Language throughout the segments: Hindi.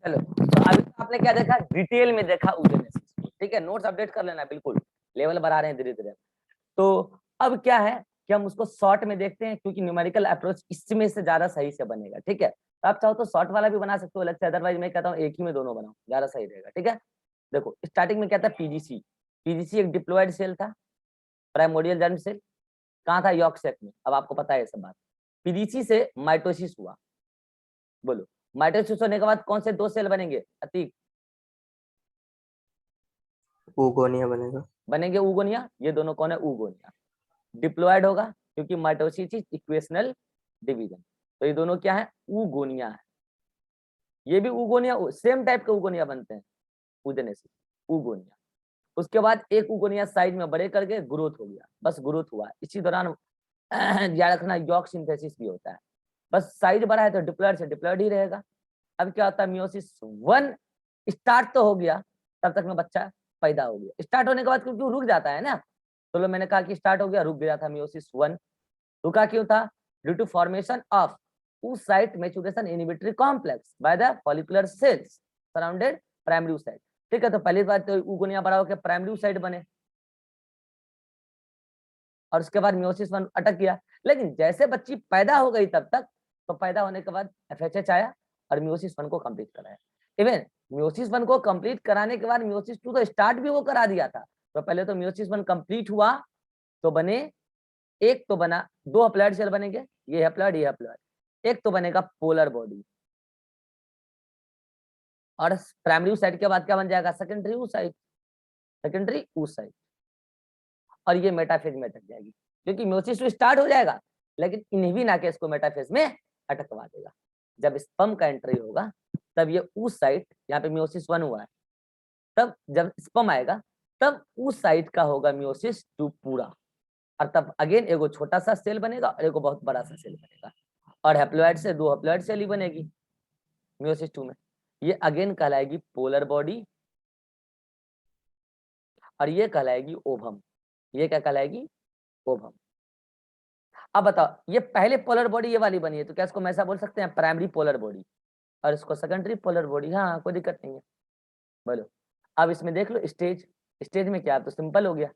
चलो, तो अभी तो आपने क्या देखा, डिटेल में देखा ऊजेनेसिस। ठीक है, नोट्स अपडेट कर लेना, बिल्कुल लेवल बढ़ा रहे हैं धीरे धीरे। तो अब क्या है कि हम उसको शॉर्ट में देखते हैं, क्योंकि न्यूमेरिकल अप्रोच इसमें से ज्यादा सही से बनेगा। ठीक है, तो आप चाहो तो शॉर्ट वाला भी बना सकते हो अलग से, अदरवाइज मैं कहता हूँ एक ही में दोनों बनाओ, ज्यादा सही रहेगा। ठीक है, देखो स्टार्टिंग में क्या था, पीजीसी। पीजीसी एक डिप्लॉयड सेल था, प्राइमोडियल जर्म सेल। कहाँ था, यॉर्क सेक में। अब आपको पता है ये सब बात। पीजीसी से माइटोसिस हुआ। बोलो, माइटोसिस होने के बाद कौन से दो सेल बनेंगे अतीक? ऊगोनिया बनेंगे ऊगोनिया। ये दोनों कौन है, ऊगोनिया। डिप्लॉयड होगा क्योंकि माइटोसिस इक्वेशनल डिवीजन, तो ये दोनों क्या है, ऊगोनिया है। ये भी ऊगोनिया, सेम टाइप के ऊगोनिया बनते हैं, ऊजेनेसिस, ऊगोनिया। उसके बाद एक ऊगोनिया साइज में बड़े करके ग्रोथ हो गया, बस ग्रोथ हुआ। इसी दौरान याद रखना यॉर्क सिंथेसिस भी होता है। बस साइज बड़ा है तो डिप्लॉयड से डिप्लॉयड ही रहेगा। अब क्या होता है, मियोसिस 1 स्टार्ट तो हो गया, तब तक में बच्चा पैदा हो गया। स्टार्ट होने के बाद क्योंकि रुक जाता है ना, तो मैंने कहा कि स्टार्ट हो गया, रुक गया था मियोसिस 1। रुका क्यों था, due to formation of oocyte maturation inhibitory complex by the follicular cells surrounded primary oocyte। ठीक है, तो पहली बात तो ऊगोनिया बड़ा होकर प्राइमरी oocyte बने, और उसके बाद मियोसिस 1 अटक गया। लेकिन जैसे बच्ची पैदा हो गई तब तक, तो पैदा होने के बाद एफएचएच आया और मियोसिस 1 को कंप्लीट कराया। इवन मियोसिस 1 को कंप्लीट कराने के बाद मियोसिस 2 तो स्टार्ट भी वो करा दिया था। तो पहले तो मियोसिस 1 कंप्लीट हुआ, तो बने, एक तो बना, दो हैप्लॉइड सेल बनेंगे, ये हैप्लॉइड, ये हैप्लॉइड। एक तो बनेगा पोलर बॉडी, और प्राइमरी oocyte के बाद क्या बन जाएगा, सेकेंडरी oocyte, सेकेंडरी oocyte। और ये मेटाफेज में अटक जाएगी, क्योंकि म्योसिस टू स्टार्ट हो जाएगा, लेकिन इनहिबिन आके इसको मेटाफेज में अटकवा देगा। जब स्पर्म का एंट्री होगा, तब ये oocyte, यहाँ पे म्योसिस 1 हुआ है, तब जब स्पर्म आएगा, तब oocyte का होगा म्योसिस 2 पूरा, और तब अगेन एगो छोटा सा सेल बनेगा और एगो बहुत बड़ा सा सेल बनेगा, और हैप्लॉइड से दो हैप्लॉइड सेल ही बनेगी म्योसिस 2 में। ये अगेन कहलाएगी पोलर बॉडी, और ये कहलाएगी ओवम। ये क्या कहलाएगी, ओवम। अब बताओ, ये पहले पोलर बॉडी ये वाली बनी है, तो क्या इसको हम ऐसा बोल सकते हैं, प्राइमरी पोलर बॉडी, और इसको सेकेंडरी पोलर बॉडी। हाँ, कोई दिक्कत नहीं है, बोलो। अब इसमें देख लो स्टेज, स्टेज में क्या, तो सिंपल हो गया।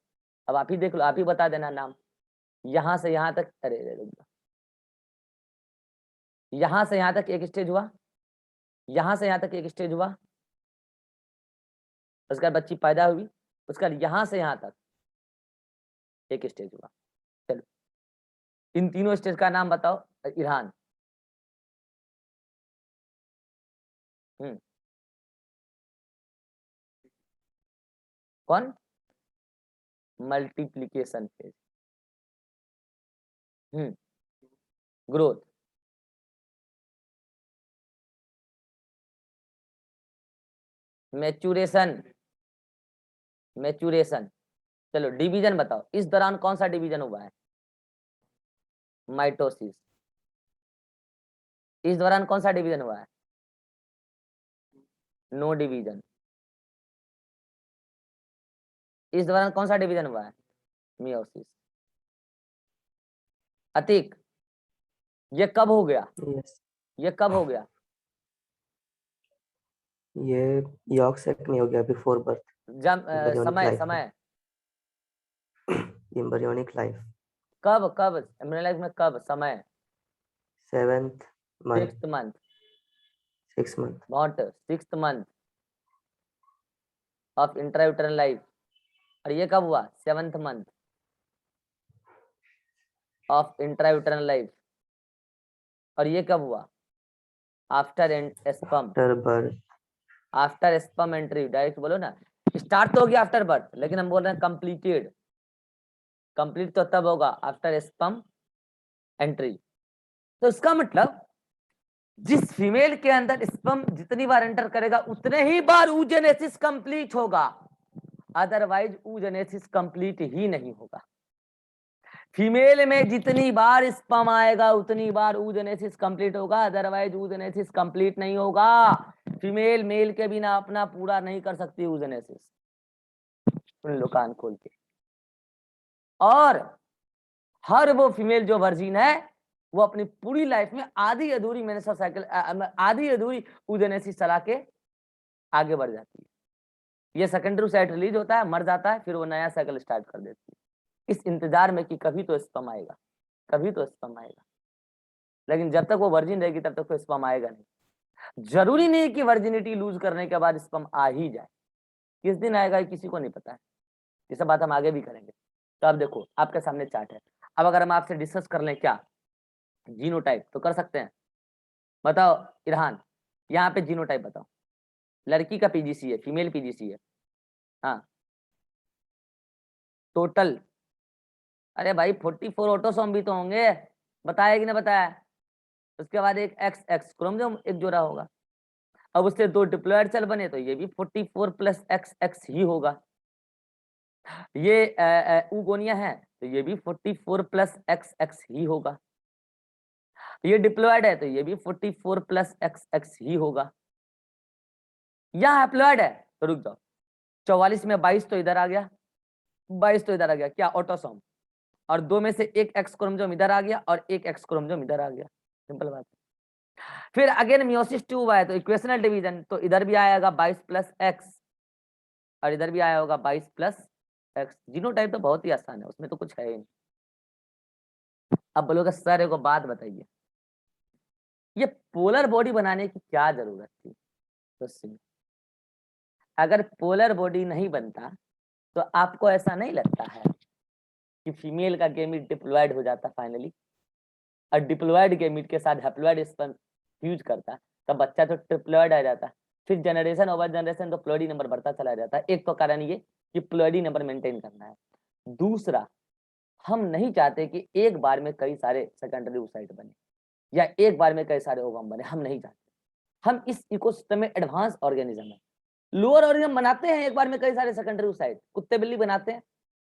अब आप ही देख लो, आप ही बता देना नाम। यहां से यहां तक, अरे यहां से यहां तक एक स्टेज हुआ, यहां से यहां तक एक स्टेज हुआ, उसके बाद बच्ची पैदा हुई, उसके बाद यहां से यहां तक एक स्टेज हुआ। चलो, इन तीनों स्टेज का नाम बताओ, इरहान। कौन, multiplication phase, growth, maturation, maturation. चलो डिवीजन बताओ, इस दौरान कौन सा डिवीजन हुआ है, माइटोसिस। इस दौरान कौन सा डिवीजन हुआ है, नो डिवीजन। इस दौरान कौन सा डिवीजन हुआ है, मियोसिस। अतीक, ये कब हो गया, यस। ये कब हो गया, ये यॉर्क सेक में हो गया, बिफोर बर्थ, जब एम्ब्रियोनिक समय लाइफ में, समय एम्ब्रियोनिक लाइफ, कब कब एम्ब्रियोनिक में कब समय, 7th month, 6th month, 6th month, not 6th month of intrauterine life. और ये कब हुआ, 7th month of intrauterine life. और ये कब हुआ, after sperm, after birth, after sperm entry. Direct बोलो ना, स्टार्ट तो हो गया आफ्टर बर्थ, लेकिन हम बोल रहे हैं कंप्लीटेड। कंप्लीट तो तब होगा आफ्टर स्पर्म एंट्री। तो इसका मतलब जिस फीमेल के अंदर स्पर्म जितनी बार एंटर करेगा, उतने ही बार oogenesis कंप्लीट होगा, अदरवाइज oogenesis कंप्लीट ही नहीं होगा। फीमेल में जितनी बार स्पर्म आएगा, उतनी बार oogenesis कंप्लीट होगा, अदरवाइज oogenesis कंप्लीट नहीं होगा। फीमेल मेल के बिना अपना पूरा नहीं कर सकती oogenesis। सुन लो कान खोल के। और हर वो फीमेल जो वर्जिन है, वो अपनी पूरी लाइफ में आधी अधूरी मेनिस्ट्रुअल साइकिल आधी अधूरी oogenesis चला के आगे बढ़ जाती है। ये सेकेंडरी साइट रिलीज होता है, मर जाता है, फिर वो नया साइकिल स्टार्ट कर देती है इस इंतजार में कि कभी तो स्पर्म आएगा, कभी तो स्पर्म आएगा। लेकिन जब तक वो वर्जिन रहेगी तब तक तो स्पर्म आएगा नहीं। जरूरी नहीं कि वर्जिनिटी लूज करने के बाद स्पर्म आ ही जाए, किस दिन आएगा ये किसी को नहीं पता है। ये सब बात हम आगे भी करेंगे। तो अब देखो आपके सामने चार्ट है। अब अगर हम आपसे डिस्कस कर लें क्या जीनोटाइप, तो कर सकते हैं। बताओ इरहान, यहाँ पे जीनोटाइप बताओ। लड़की का पीजीसी है, फीमेल पीजीसी है। हाँ टोटल, अरे भाई 44 ऑटोसोम भी तो होंगे, बताया कि नहीं बताया। उसके बाद एक एक्स एक्स क्रोमोसोम एक जोड़ा होगा। अब उससे 2 डिप्लॉयड सेल बने तो ये भी 44 प्लस एक्स एक्स ही होगा। ये ऊगोनिया है तो ये भी 44 प्लस एक्स एक्स ही होगा। ये डिप्लॉयड है तो ये भी 44 प्लस एक्स एक्स ही होगा। यहाँ हैप्लॉयड है तो रुक जाओ, 44 में 22 तो इधर आ गया, 22 तो इधर आ गया, क्या ऑटोसोम, और 2 में से एक एक्स क्रोमोसोम इधर आ गया और एक एक्स क्रोमोसोम इधर आ गया। सिंपल बात है। फिर अगेन मियोसिस 2 हुआ है तो इक्वेशनल डिवीजन, तो इधर भी आएगा 22 प्लस एक्स और इधर भी आया होगा 22 प्लस एक्स। जीनोटाइप तो बहुत ही आसान है, उसमें तो कुछ है ही नहीं। अब बोलोगे सर एक बात बताइए, ये पोलर बॉडी बनाने की क्या जरूरत थी। तो सुनिए, अगर पोलर बॉडी नहीं बनता तो आपको ऐसा नहीं लगता है कि फीमेल का गेमिट डिप्लॉयड हो जाता फाइनली, और डिप्लॉयड गेमिट के साथ हैप्लॉयड स्पर्म फ्यूज करता, तब बच्चा तो ट्रिप्लॉयड आ जाता। फिर जनरेशन ओवर जनरेशन तो प्लॉयडी नंबर बढ़ता चला जाता है। एक तो कारण ये कि प्लॉयडी नंबर मेंटेन करना है। दूसरा, हम नहीं चाहते कि एक बार में कई सारे सेकेंडरी oocyte बने या एक बार में कई सारे ओवम बने, हम नहीं चाहते। हम इस इकोसिस्टम में एडवांस ऑर्गेनिज्म है। लोअर ऑर्गेनिज्म बनाते हैं एक बार में कई सारे सेकेंडरी oocyte, कुत्ते बिल्ली बनाते हैं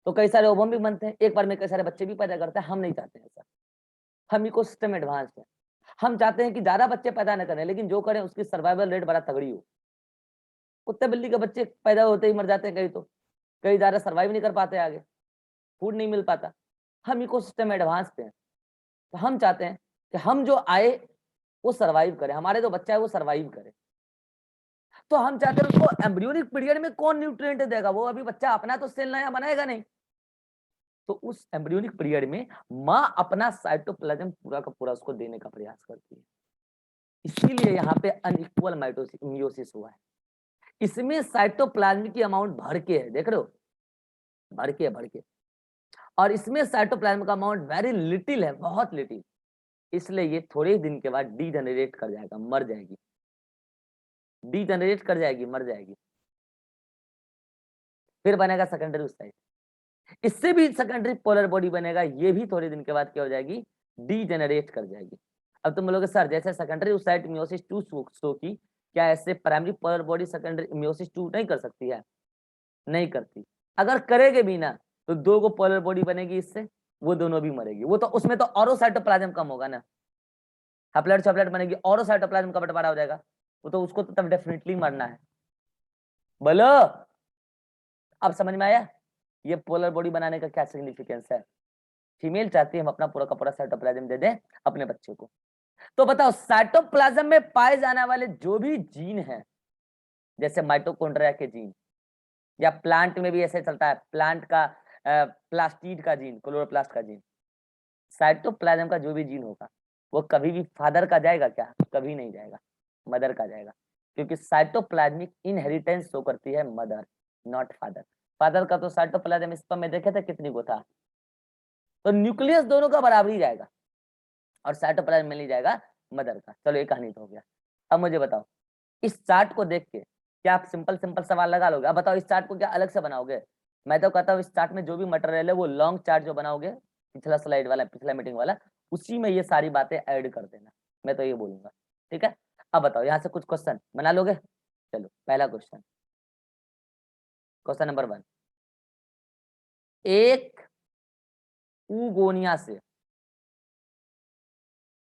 तो कई सारे ओवम भी बनते हैं, एक बार में कई सारे बच्चे भी पैदा करते हैं। हम नहीं चाहते हैं ऐसा, हम इकोसिस्टम एडवांस है। हम चाहते हैं कि ज्यादा बच्चे पैदा न करें, लेकिन जो करें उसकी सर्वाइवल रेट बड़ा तगड़ी हो। कुत्ते बिल्ली के बच्चे पैदा होते ही मर जाते हैं, कई तो कई ज्यादा सर्वाइव नहीं कर पाते, आगे फूड नहीं मिल पाता। हम इकोसिस्टम एडवांस पे हैं, तो हम चाहते हैं कि हम जो आए वो सर्वाइव करे, हमारे जो बच्चा है वो सर्वाइव करे। तो हम चाहते हैं उसको एम्ब्रियोनिक पीरियड में कौन न्यूट्रिएंट देगा, वो अभी बच्चा अपना तो सेल नया बनाएगा नहीं, तो उस एम्ब्रियोनिक पीरियड में माँ अपना साइटोप्लाज्म पूरा का पूरा उसको देने का प्रयास करती है। इसीलिए यहाँ पे अनइक्वल मियोसिस हुआ है। इसमें साइटोप्लाज्म की अमाउंट भर के है, देख रहे हो, भर के, और इसमें साइटोप्लाज्म का अमाउंट वेरी लिटिल है, बहुत लिटिल। इसलिए ये थोड़े ही दिन के बाद डीजेनरेट कर जाएगा, मर जाएगी, डीजेनरेट कर जाएगी, मर जाएगी। फिर बनेगा सेकेंडरी oocyte, इससे भी सेकेंडरी पोलर बॉडी बनेगा, ये भी थोड़े दिन के बाद क्या हो जाएगी, डीजेनरेट कर जाएगी। अब तुम बोलोगे सर जैसे सेकेंडरी oocyte मियोसिस 2 शो की, क्या ऐसे primary polar body secondary meiosis 2 नहीं कर सकती है? नहीं करती। अगर करेगे भी ना तो 2 को पोलर बॉडी बनेगी इससे, वो दोनों भी मरेगी। वो तो उसमें तो और साइटोप्लाज्म कम होगा ना, हैप्लॉइड सैप्लॉइड बनेगी और साइटोप्लाज्म का बंटवारा हो जाएगा, वो तो उसको तो तब डेफिनेटली मरना है। बोलो अब समझ में आया ये पोलर बॉडी बनाने का क्या सिग्निफिकेंस है। फीमेल चाहती है हम अपना पूरा का पूरा साइटोप्लाज्म दे दें अपने बच्चे को। तो बताओ साइटोप्लाज्म में पाए जाने वाले जो भी जीन है, जैसे माइटोकॉन्ड्रिया के जीन, या प्लांट में भी ऐसे चलता है, प्लांट का प्लास्टिड का जीन, क्लोरोप्लास्ट का जीन, साइटोप्लाज्म का जो भी जीन होगा वो कभी भी फादर का जाएगा क्या? कभी नहीं जाएगा, मदर का जाएगा। क्योंकि साइटोप्लाज्मिक इनहेरिटेंस शो करती है मदर, नॉट फादर। फादर का तो साइटोप्लाज्म स्पर्म में देखे थे कितनी को था, तो न्यूक्लियस दोनों का बराबर ही जाएगा और साइटोप्लाज्म मिल ही जाएगा मदर का। चलो ये कहानी तो हो गया। अब मुझे बताओ इस चार्ट को देख के क्या आप सिंपल सिंपल सवाल लगा लोगे? अब बताओ इस चार्ट को क्या अलग से बनाओगे? मैं तो कहता हूँ इस चार्ट में जो भी मटेरियल है वो लॉन्ग चार्ट जो बनाओगे, पिछला स्लाइड वाला, पिछला मीटिंग वाला, उसी में ये सारी बातें ऐड कर देना, मैं तो ये बोलूंगा। ठीक है, अब बताओ यहाँ से कुछ क्वेश्चन बना लोगे? चलो पहला क्वेश्चन, क्वेश्चन नंबर 1, एक ऊगोनिया से,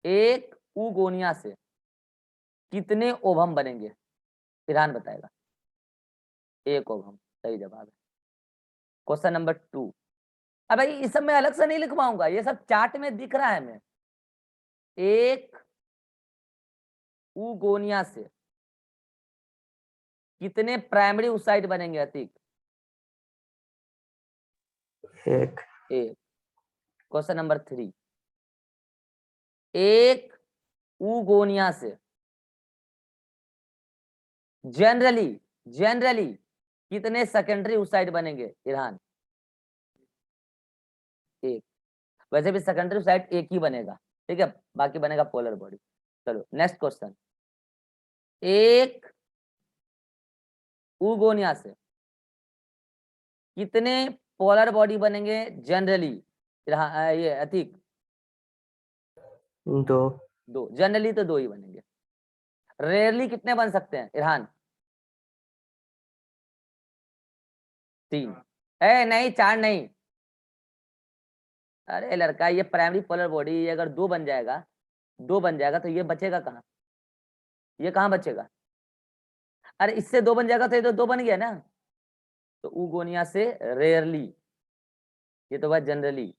एक ऊगोनिया से कितने ओवम बनेंगे? ईरान बताएगा। एक ओवम सही जवाब है। क्वेश्चन नंबर 2, अब भाई इस सब में अलग से नहीं लिखवाऊंगा, ये सब चार्ट में दिख रहा है। मैं एक ऊगोनिया से कितने प्राइमरी oocyte बनेंगे अतीक? एक। एक। क्वेश्चन नंबर 3, एक ऊगोनिया से जनरली कितने सेकेंडरी oocyte बनेंगे इरहान? एक। वैसे भी सेकेंडरी oocyte एक ही बनेगा, ठीक है, बाकी बनेगा पोलर बॉडी। चलो नेक्स्ट क्वेश्चन, एक ऊगोनिया से कितने पोलर बॉडी बनेंगे जनरली ये अतीक? दो। दो। जनरली तो दो ही बनेंगे। रेयरली कितने बन सकते हैं इरहान? 3। नहीं 4 नहीं, अरे लड़का ये प्राइमरी पोलर बॉडी, ये अगर दो बन जाएगा तो ये बचेगा कहाँ? ये कहाँ बचेगा? अरे इससे दो बन जाएगा तो ये तो दो बन गया ना। तो ऊगोनिया से रेयरली, ये तो बात जनरली,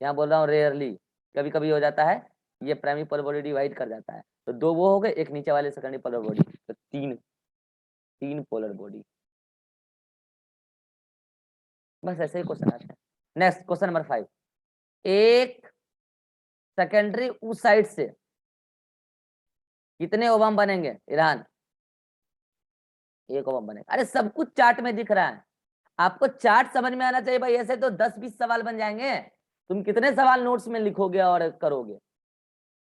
यहाँ बोल रहा हूँ रेयरली, कभी कभी हो जाता है ये प्राइमरी पोलर बॉडी डिवाइड कर जाता है, तो दो वो हो गए, एक नीचे वाले सेकेंडरी पोलर बॉडी, तो तीन पोलर बॉडी। बस ऐसे ही क्वेश्चन आता है। नेक्स्ट क्वेश्चन नंबर 5, एक सेकेंडरी oocyte से कितने ओवम बनेंगे इरहान? एक ओवम बनेगा। अरे सब कुछ चार्ट में दिख रहा है, आपको चार्ट समझ में आना चाहिए भाई, ऐसे तो 10-20 सवाल बन जाएंगे, तुम कितने सवाल नोट्स में लिखोगे और करोगे?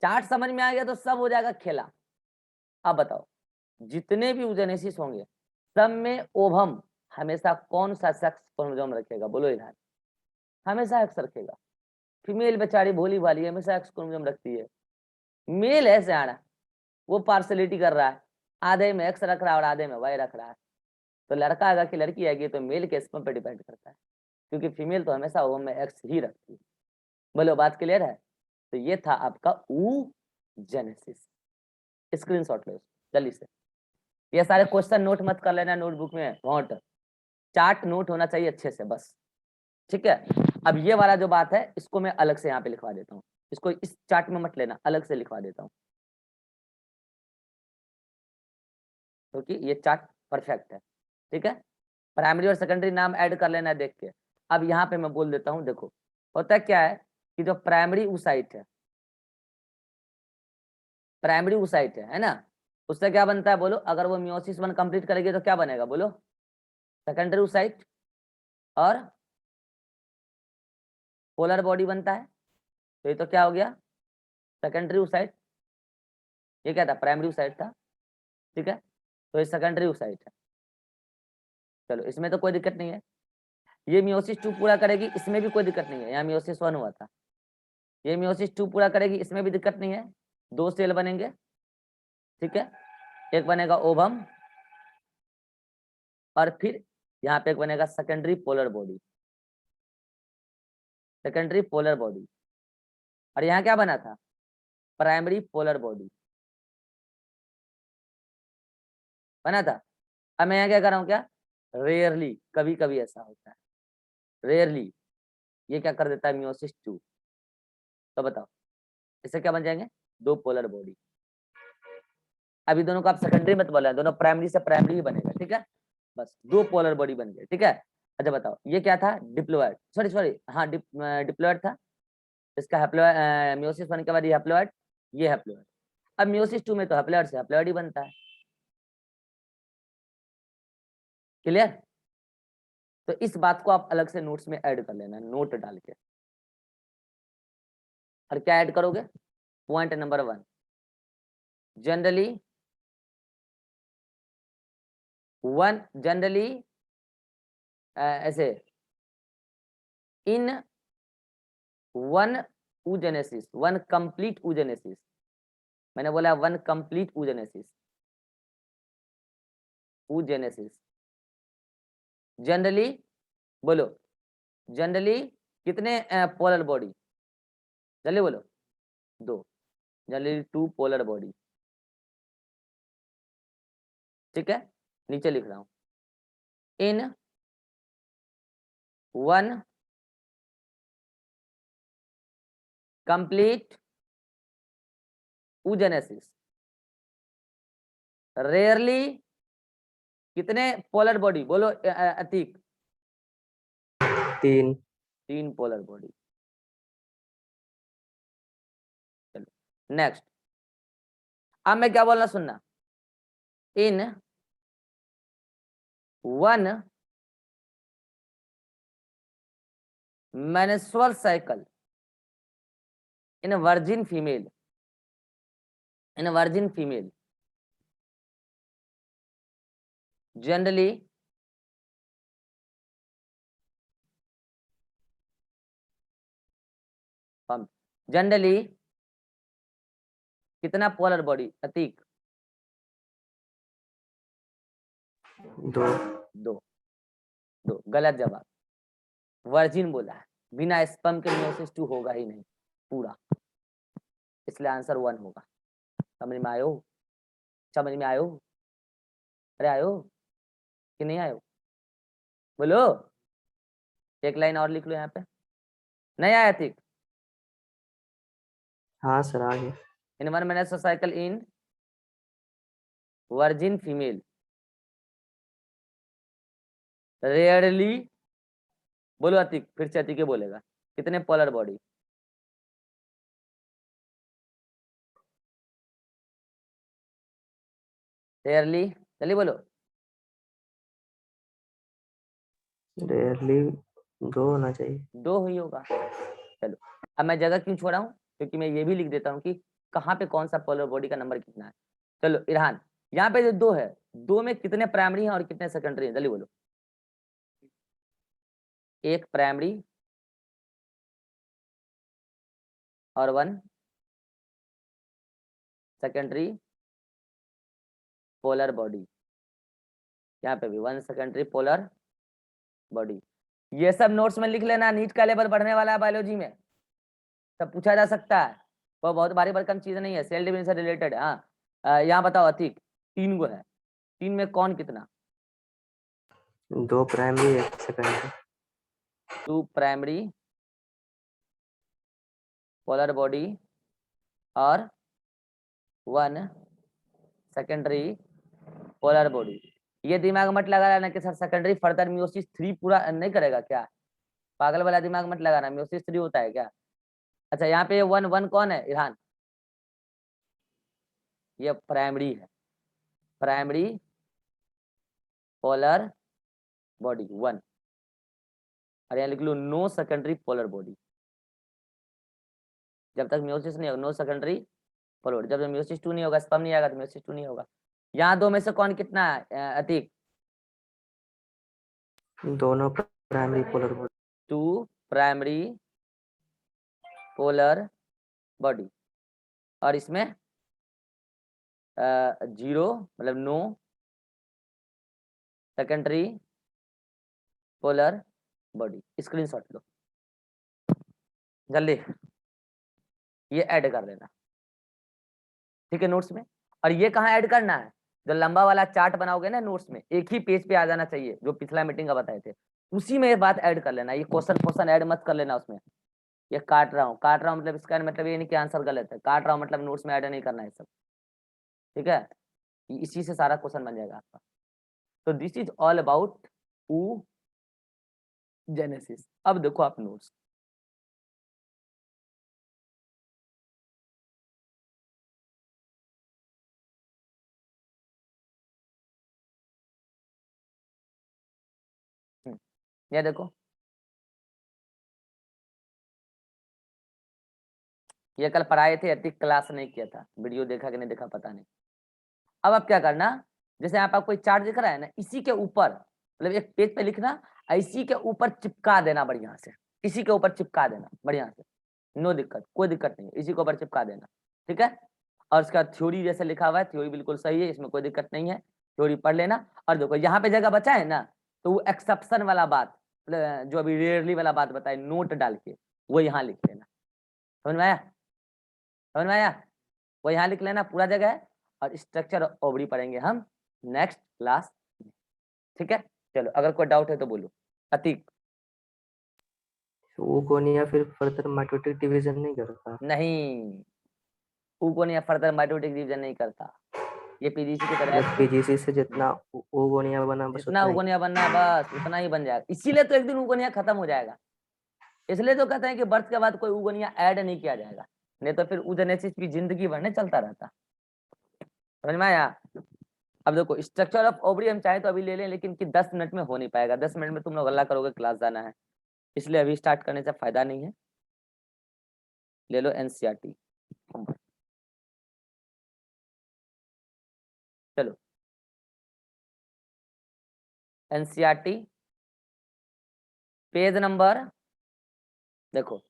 चार्ट समझ में आ गया तो सब हो जाएगा खेला। अब बताओ, जितने भी oogenesis होंगे सब में ओवम हमेशा कौन सा सेक्स क्रोमोसोम रखेगा? बोलो इधर। हमेशा एक्स रखेगा। फीमेल बेचारी भोली भाली हमेशा एक्स क्रोमोसोम रखती है। मेल है सियाना, वो पार्सलिटी कर रहा है, आधे में एक्स रख रहा है और आधे में वाई रख रहा है, तो लड़का आएगा कि लड़की आएगी तो मेल के स्पर्म पे डिपेंड करता है, क्योंकि फीमेल तो हमेशा ओवम में एक्स ही रखती है। बोलो बात क्लियर है? तो ये था आपका oogenesis। स्क्रीनशॉट लो जल्दी से। ये सारे क्वेश्चन नोट मत कर लेना नोटबुक में, नोट चार्ट नोट होना चाहिए अच्छे से बस, ठीक है। अब ये वाला जो बात है इसको मैं अलग से यहाँ पे लिखवा देता हूँ, इसको इस चार्ट में मत लेना, अलग से लिखवा देता हूँ, क्योंकि ये चार्ट परफेक्ट है, ठीक है। प्राइमरी और सेकेंडरी नाम ऐड कर लेना देख के। अब यहाँ पे मैं बोल देता हूँ, देखो होता क्या है कि जो प्राइमरी oocyte है, प्राइमरी oocyte है ना, उससे क्या बनता है बोलो? अगर वो मियोसिस 1 कंप्लीट करेगी तो क्या बनेगा बोलो? सेकेंडरी oocyte और पोलर बॉडी बनता है, तो ये तो क्या हो गया? Secondary oocyte। ये क्या था? प्राइमरी oocyte था, ठीक है, तो ये सेकेंडरी oocyte है। चलो इसमें तो कोई दिक्कत नहीं है। ये मियोसिस 2 पूरा करेगी, इसमें भी कोई दिक्कत नहीं है, यहाँ मियोसिस 1 हुआ था, ये मियोसिस 2 पूरा करेगी, इसमें भी दिक्कत नहीं है, 2 सेल बनेंगे, ठीक है, एक बनेगा ओवम और फिर यहाँ पे एक बनेगा secondary polar body, secondary polar body, और यहाँ क्या बना था? प्राइमरी पोलर बॉडी बना था। अब मैं यहाँ क्या कर रहा हूँ, क्या रेयरली, कभी कभी ऐसा होता है, रेयरली ये क्या कर देता है मियोसिस 2, तो बताओ इससे क्या बन जाएंगे? 2 पोलर बॉडी। अभी दोनों को आप सेकेंडरी मत बोला, दोनों प्राइमरी से प्राइमरी ही बनेगा, ठीक है, बस 2 पोलर बॉडी बन गए, ठीक है। अच्छा बताओ ये क्या था? डिप्लॉयड, सॉरी हाँ डिप्लॉयड था, इसका हैप्लॉयड, मियोसिस 1 के बाद ये हैप्लॉयड, ये हैप्लॉयड। अब मियोसिस 2 में तो हैप्लॉयड से हैप्लॉयड ही बनता है, क्लियर? तो इस बात को आप अलग से नोट्स में ऐड कर लेना, नोट डाल के। और क्या ऐड करोगे? पॉइंट नंबर 1, जनरली ऐसे in one oogenesis, 1 complete oogenesis, मैंने बोला 1 कंप्लीट oogenesis जनरली, बोलो जनरली कितने पोलर बॉडी? जल्दी बोलो। 2, जनरली 2 पोलर बॉडी, ठीक है, नीचे लिख रहा हूं, इन 1 कंप्लीट oogenesis, रेयरली कितने पोलर बॉडी, बोलो अतीक? 3 3 polar body. चलो नेक्स्ट, अब मैं क्या बोलना सुनना, in one menstrual cycle in a virgin female, generally कितना पोलर बॉडी अतीक? 2 दो गलत जवाब, वर्जिन बोला है, बिना स्पर्म के मियोसिस 2 होगा ही नहीं पूरा, इसलिए आंसर 1 होगा। समझ में आयो? समझ में आयो? अरे आयो कि नहीं आयो? बोलो, एक लाइन और लिख लो यहाँ पे, नहीं आया ठीक? हाँ सर आ गया। In one menstrual cycle in virgin female, rarely, बोलो अतिक, फिर से अतिक बोलेगा, कितने पोलर बॉडी? रेयरली, चलिए बोलो। रेयरली 2 होना चाहिए। 2 ही होगा। चलो अब मैं जगह क्यों छोड़ा हूँ, क्योंकि मैं ये भी लिख देता हूँ कि कहाँ पे कौन सा पोलर बॉडी का नंबर कितना है। चलो इरहान, यहाँ पे जो 2 है, 2 में कितने प्राइमरी हैं और कितने सेकेंडरी हैं, जल्दी बोलो। 1 प्राइमरी और 1 सेकेंडरी पोलर बॉडी, यहाँ पे भी 1 सेकेंडरी पोलर बॉडी। ये सब नोट्स में लिख लेना, नीट का लेवल बढ़ने वाला है बायोलॉजी में, सब पूछा जा सकता है, वो बहुत भारी भरकम चीज नहीं है, सेल डिवीजन से रिलेटेड। हाँ यहाँ बताओ अतीक, 3 गो है, 3 में कौन कितना? 2 primary 1 secondary. 2 primary polar body और 1 सेकेंडरी पोलर बॉडी। ये दिमाग मत लगा लेना कि सर सेकेंडरी फर्दर मियोसिस 3 पूरा नहीं करेगा क्या, पागल वाला दिमाग मत लगाना, मियोसिस 3 होता है क्या? अच्छा यहाँ पे 1 कौन है इरहान? ये प्राइमरी है, प्राइमरी पोलर बॉडी 1, और यहाँ लिख लो नो सेकेंडरी पोलर बॉडी, जब तक मियोसिस नहीं होगा नो सेकेंडरी पोलर बॉडी, जब तक मियोसिस 2 नहीं होगा, स्पर्म नहीं आएगा तो मियोसिस 2 नहीं होगा। यहाँ 2 में से कौन कितना है अतीक? दोनों primary polar body. 2 primary polar body, और इसमें 0 मतलब no secondary polar body. Screenshot लो जल्दी, ये ऐड कर लेना ठीक है नोट्स में। और ये कहाँ ऐड करना है, जो लंबा वाला चार्ट बनाओगे ना नोट्स में, एक ही पेज पे आ जाना चाहिए, जो पिछला मीटिंग का बताए थे, उसी में ये बात ऐड कर लेना, ये क्वेश्चन ऐड मत कर लेना उसमें। ये काट रहा हूँ मतलब इसका मतलब ये नहीं कि आंसर गलत है, काट रहा हूँ मतलब नोट्स में ऐड नहीं करना है सब, ठीक है? इसी से सारा क्वेश्चन बन जाएगा आपका। तो this is all about oogenesis। अब देखो आप नोट्स, ये देखो, ये कल पढ़ाए थे, अति क्लास नहीं किया था, वीडियो देखा कि नहीं देखा पता नहीं। अब आप क्या करना, जैसे यहाँ पर कोई चार्ट दिख रहा है ना, इसी के ऊपर मतलब एक पेज पे लिखना, इसी के ऊपर चिपका देना बढ़िया से, इसी के ऊपर चिपका देना बढ़िया से, नो दिक्कत, कोई दिक्कत नहीं, इसी के ऊपर चिपका देना, ठीक है? और उसका थ्योरी जैसे लिखा हुआ है, थ्योरी बिल्कुल सही है, इसमें कोई दिक्कत नहीं है, थ्योरी पढ़ लेना। और देखो यहाँ पे जगह बचा है ना, तो वो एक्सेप्शन वाला बात, जो अभी रेयरली वाला बात बताए, नोट डाल के वो यहाँ लिख लेना। समझ में आया? समझ में आया? वो यहाँ लिख लेना पूरा जगह है, और स्ट्रक्चर ओवरी पढ़ेंगे हम नेक्स्ट क्लास, ठीक है? चलो अगर कोई डाउट है तो बोलो। अतीक ऊगोनिया फिर फर्दर माइटोटिक डिवीजन नहीं करता। नहीं, ऊगोनिया फर्दर माइटोटिक डिवीजन नहीं करता, ये पीजीसी की तरह है। पीजीसी से जितना ऊगोनिया बना बस जितना उतना ही। उगोनिया बनना है बस उतना ही बन जाएगा, इसीलिए तो एक दिन उगोनिया खत्म हो जाएगा। इसलिए तो कहते हैं कि बर्थ के बाद कोई उगोनिया ऐड नहीं किया जाएगा, नहीं तो फिर ऊजेनेसिस भी जिंदगी भर में चलता रहता। समझ में आया? अब देखो स्ट्रक्चर ऑफ ओवरी हम चाहे तो अभी ले लें, लेकिन कि 10 मिनट में हो नहीं पाएगा, 10 मिनट में तुम लोग हल्ला करोगे क्लास जाना है, इसलिए अभी स्टार्ट करने से फायदा नहीं है। ले लो एनसीईआरटी। चलो एनसीईआरटी पेज नंबर देखो,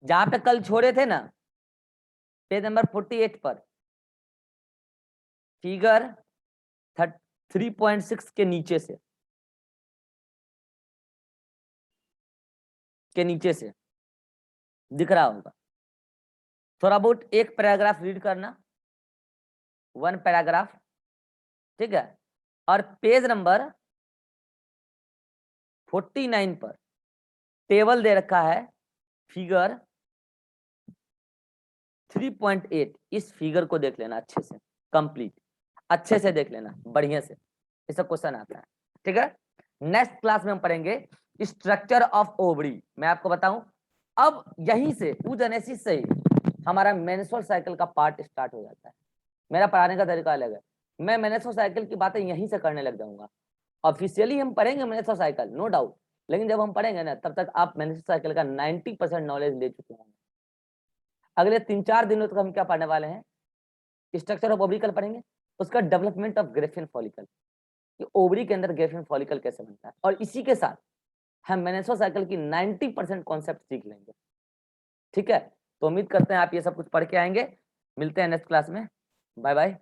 जहां पे कल छोड़े थे ना, पेज नंबर 48 पर फिगर 3.6 के नीचे से, दिख रहा होगा। थोड़ा बहुत एक पैराग्राफ रीड करना, 1 पैराग्राफ, ठीक है। और पेज नंबर 49 पर टेबल दे रखा है फिगर 3.8, इस फिगर को देख लेना अच्छे से, कंप्लीट अच्छे से देख लेना, बढ़िया से, इसका क्वेश्चन आता है, ठीक है। नेक्स्ट क्लास में हम पढ़ेंगे स्ट्रक्चर ऑफ ओवरी। मैं आपको बताऊं, अब यहीं से oogenesis से ही हमारा मेंस्ट्रुअल साइकिल का पार्ट स्टार्ट हो जाता है। मेरा पढ़ाने का तरीका अलग है, मैं मेंस्ट्रुअल साइकिल की बातें यहीं से करने लग जाऊंगा। ऑफिशियली हम पढ़ेंगे मेंस्ट्रुअल साइकिल, नो डाउट, लेकिन जब हम पढ़ेंगे ना तब तक आप मेंस्ट्रुअल साइकिल का 90% नॉलेज ले चुके होंगे। अगले 3-4 दिनों तक हम क्या पढ़ने वाले हैं, स्ट्रक्चर ऑफ ओवरी कल पढ़ेंगे, उसका डेवलपमेंट ऑफ ग्रेफिन फॉलिकल, कि ओवरी के अंदर ग्रेफिन फॉलिकल कैसे बनता है, और इसी के साथ हम मेंस्ट्रुअल साइकिल की 90% कॉन्सेप्ट सीख लेंगे, ठीक है। तो उम्मीद करते हैं आप ये सब कुछ पढ़ के आएंगे। मिलते हैं नेक्स्ट क्लास में, बाय बाय।